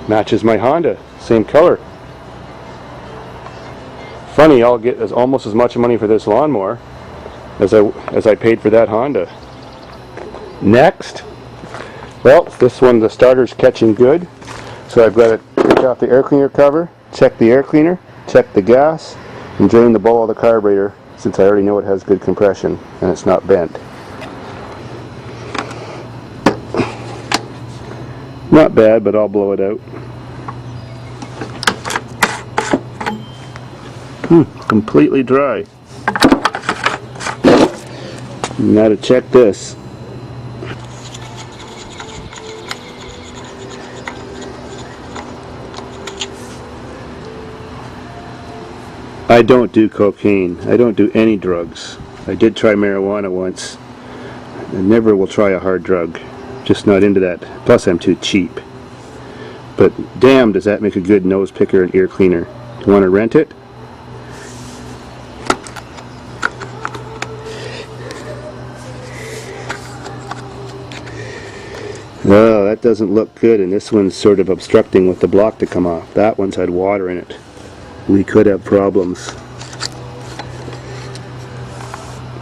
Matches my Honda, same color. Funny, I'll get almost as much money for this lawnmower as I paid for that Honda. Next, well, this one the starter's catching good, so I've got to take off the air cleaner cover, check the air cleaner, check the gas, and drain the bowl of the carburetor, since I already know it has good compression and it's not bent. Not bad, but I'll blow it out. Completely dry. Now to check this. I don't do cocaine. I don't do any drugs. I did try marijuana once. I never will try a hard drug. Just not into that. Plus I'm too cheap. But damn, does that make a good nose picker and ear cleaner. You want to rent it? Oh, that doesn't look good, and this one's sort of obstructing with the block to come off. That one's had water in it. We could have problems.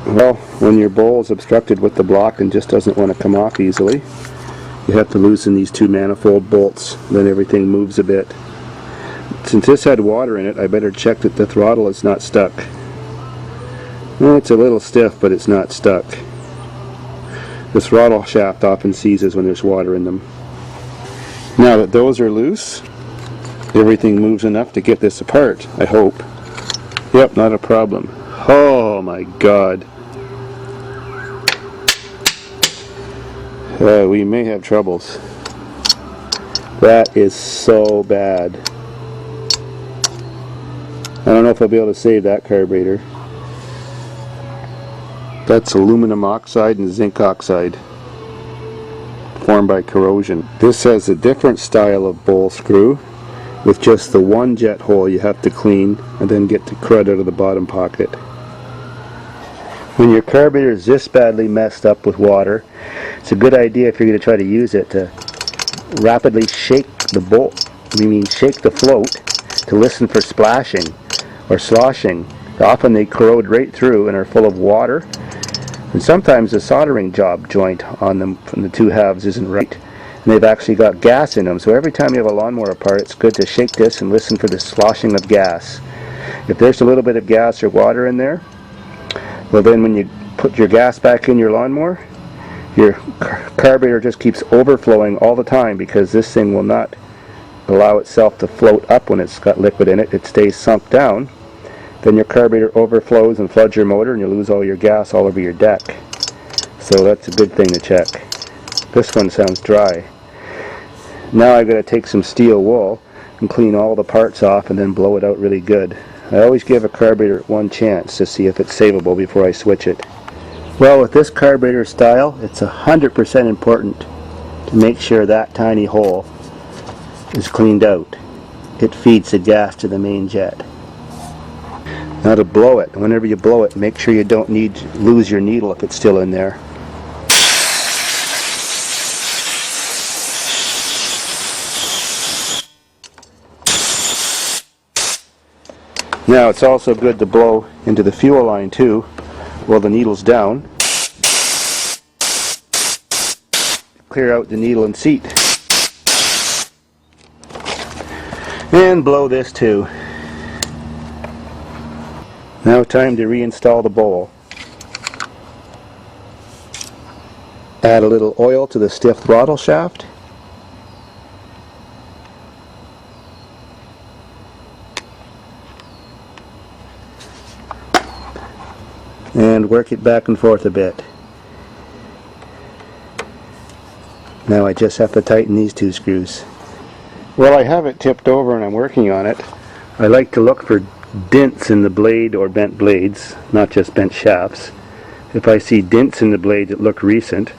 Well, when your bowl is obstructed with the block and just doesn't want to come off easily, you have to loosen these two manifold bolts, then everything moves a bit. Since this had water in it, I better check that the throttle is not stuck. Well, it's a little stiff, but it's not stuck. The throttle shaft often seizes when there's water in them. Now that those are loose, everything moves enough to get this apart, I hope. Yep, not a problem. Oh my God. We may have troubles. That is so bad. I don't know if I'll be able to save that carburetor. That's aluminum oxide and zinc oxide formed by corrosion. This has a different style of bowl screw with just the one jet hole you have to clean and then get the crud out of the bottom pocket. When your carburetor is this badly messed up with water, it's a good idea if you're going to try to use it to rapidly shake the bowl, shake the float to listen for splashing or sloshing. Often they corrode right through and are full of water. And sometimes the soldering job joint on them from the two halves isn't right. And they've actually got gas in them. So every time you have a lawnmower apart, it's good to shake this and listen for the sloshing of gas. If there's a little bit of gas or water in there, well then when you put your gas back in your lawnmower, your carburetor just keeps overflowing all the time because this thing will not allow itself to float up when it's got liquid in it. It stays sunk down. Then your carburetor overflows and floods your motor and you lose all your gas all over your deck. So that's a good thing to check. This one sounds dry. Now I've got to take some steel wool and clean all the parts off and then blow it out really good. I always give a carburetor one chance to see if it's savable before I switch it. Well, with this carburetor style, it's 100% important to make sure that tiny hole is cleaned out. It feeds the gas to the main jet. Now to blow it, whenever you blow it, make sure you don't lose your needle if it's still in there. Now it's also good to blow into the fuel line too, while the needle's down. Clear out the needle and seat. And blow this too. Now time to reinstall the bowl. Add a little oil to the stiff throttle shaft. And work it back and forth a bit. Now I just have to tighten these two screws. Well, I have it tipped over and I'm working on it. I like to look for dents in the blade or bent blades, not just bent shafts. If I see dents in the blade that look recent,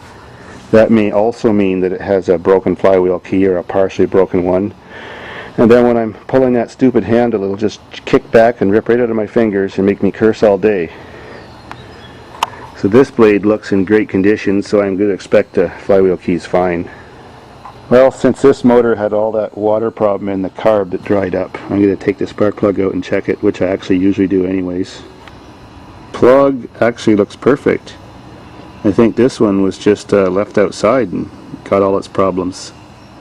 that may also mean that it has a broken flywheel key or a partially broken one. And then when I'm pulling that stupid handle, it'll just kick back and rip right out of my fingers and make me curse all day. So this blade looks in great condition, so I'm going to expect the flywheel key's fine. Well, since this motor had all that water problem in the carb that dried up, I'm going to take the spark plug out and check it, which I actually usually do anyways. Plug actually looks perfect. I think this one was just left outside and got all its problems.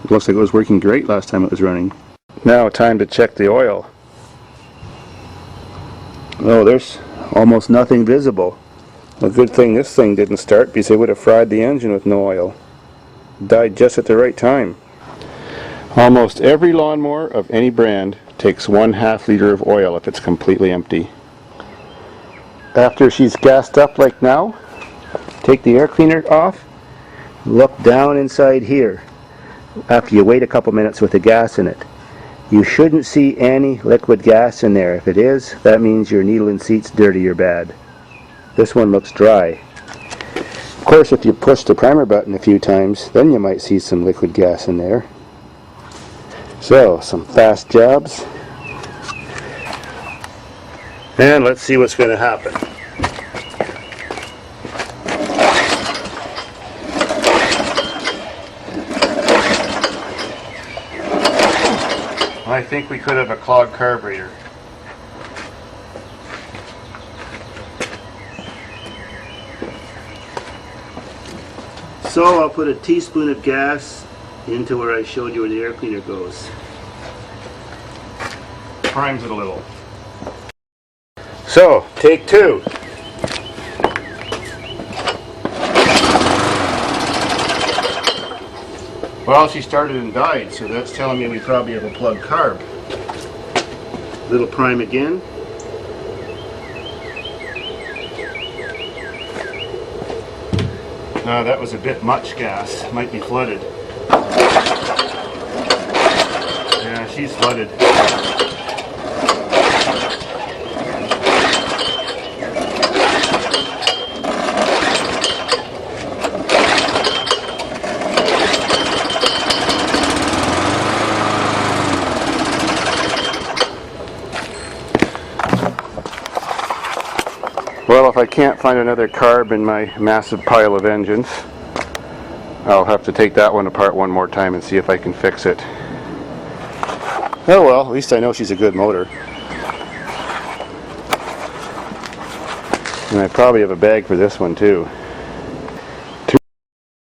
It looks like it was working great last time it was running. Now time to check the oil. Oh, there's almost nothing visible. A good thing this thing didn't start, because they would have fried the engine with no oil. Died just at the right time. Almost every lawnmower of any brand takes 1/2 liter of oil if it's completely empty. After she's gassed up like now, take the air cleaner off, look down inside here after you wait a couple minutes with the gas in it. You shouldn't see any liquid gas in there. If it is, that means your needle and seat's dirty or bad. This one looks dry. Of course, if you push the primer button a few times, then you might see some liquid gas in there. So, some fast jobs. And let's see what's going to happen. I think we could have a clogged carburetor. So I'll put a teaspoon of gas into where I showed you where the air cleaner goes. Primes it a little. So, take two. Well, she started and died, so that's telling me we probably have a plugged carb. Little prime again. No, that was a bit much gas. Might be flooded. Yeah, she's flooded. Well, if I can't find another carb in my massive pile of engines, I'll have to take that one apart one more time and see if I can fix it. Oh well, at least I know she's a good motor. And I probably have a bag for this one too.